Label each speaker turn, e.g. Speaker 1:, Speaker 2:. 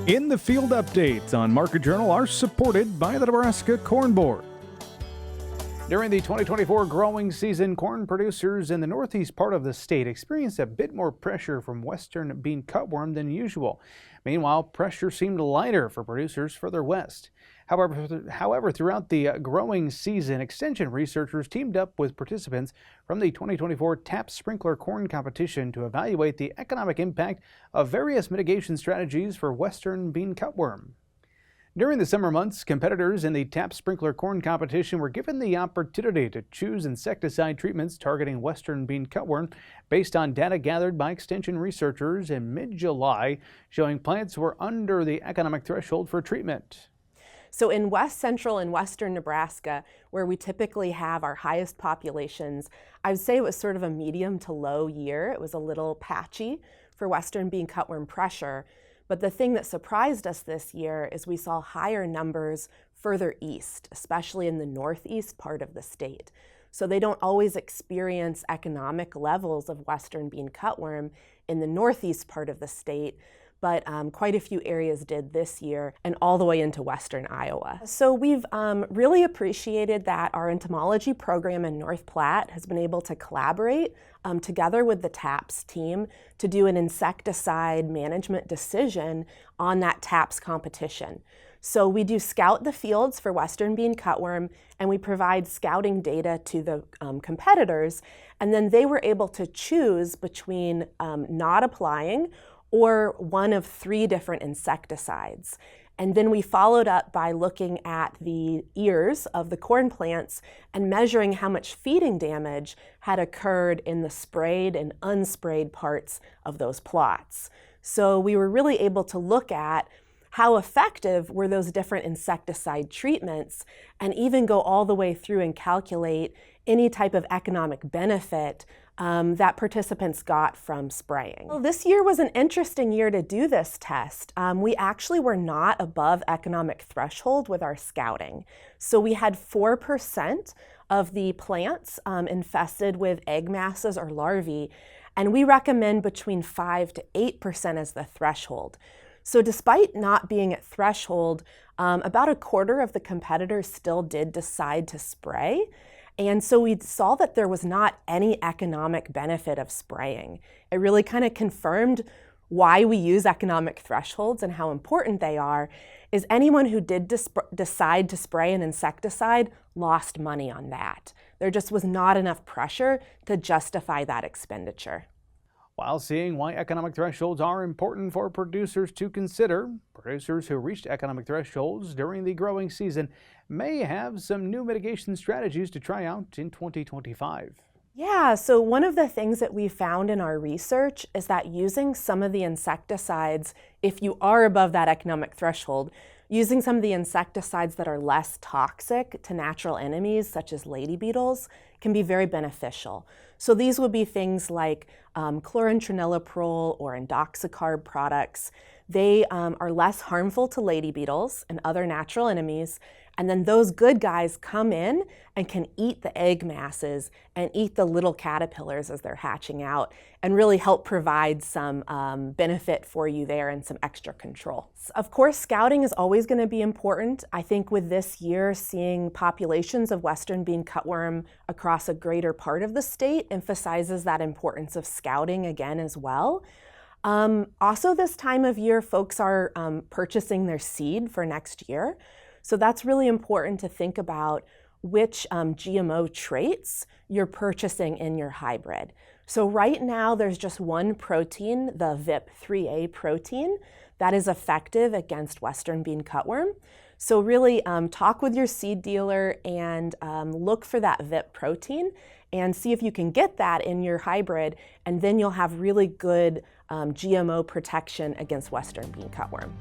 Speaker 1: In the Field updates on Market Journal are supported by the Nebraska Corn Board. During the 2024 growing season, corn producers in the northeast part of the state experienced a bit more pressure from Western Bean Cutworm than usual. Meanwhile, pressure seemed lighter for producers further west. However, throughout the growing season, extension researchers teamed up with participants from the 2024 TAP Sprinkler Corn Competition to evaluate the economic impact of various mitigation strategies for Western Bean Cutworm. During the summer months, competitors in the TAP Sprinkler Corn Competition were given the opportunity to choose insecticide treatments targeting Western Bean Cutworm based on data gathered by extension researchers in mid-July, showing plants were under the economic threshold for treatment.
Speaker 2: So in west central and western Nebraska, where we typically have our highest populations, I would say it was sort of a medium to low year. It was a little patchy for Western Bean Cutworm pressure. But the thing that surprised us this year is we saw higher numbers further east, especially in the northeast part of the state. So they don't always experience economic levels of Western Bean Cutworm in the northeast part of the state, but quite a few areas did this year and all the way into western Iowa. So we've really appreciated that our entomology program in North Platte has been able to collaborate together with the TAPS team to do an insecticide management decision on that TAPS competition. So we do scout the fields for Western Bean Cutworm, and we provide scouting data to the competitors, and then they were able to choose between not applying or one of 3 different insecticides. And then we followed up by looking at the ears of the corn plants and measuring how much feeding damage had occurred in the sprayed and unsprayed parts of those plots. So we were really able to look at how effective were those different insecticide treatments and even go all the way through and calculate any type of economic benefit that participants got from spraying. Well, this year was an interesting year to do this test. We actually were not above economic threshold with our scouting. So we had 4% of the plants infested with egg masses or larvae, and we recommend between 5 to 8% as the threshold. So despite not being at threshold, about a quarter of the competitors still did decide to spray. And so we saw that there was not any economic benefit of spraying. It really kind of confirmed why we use economic thresholds and how important they are, is anyone who did decide to spray an insecticide lost money on that. There just was not enough pressure to justify that expenditure.
Speaker 1: While seeing why economic thresholds are important for producers to consider, producers who reached economic thresholds during the growing season may have some new mitigation strategies to try out in 2025.
Speaker 2: Yeah, so one of the things that we found in our research is that using some of the insecticides, if you are above that economic threshold, using some of the insecticides that are less toxic to natural enemies, such as lady beetles, can be very beneficial. So these would be things like chlorantraniliprole or indoxacarb products. They are less harmful to lady beetles and other natural enemies, and then those good guys come in and can eat the egg masses and eat the little caterpillars as they're hatching out and really help provide some benefit for you there and some extra control. Of course, scouting is always going to be important. I think with this year, seeing populations of Western Bean Cutworm across a greater part of the state emphasizes that importance of scouting again as well. Also, this time of year, folks are purchasing their seed for next year. So that's really important to think about which GMO traits you're purchasing in your hybrid. So right now there's just one protein, the VIP3A protein, that is effective against Western Bean Cutworm. So really talk with your seed dealer and look for that VIP protein and see if you can get that in your hybrid, and then you'll have really good GMO protection against Western Bean Cutworm.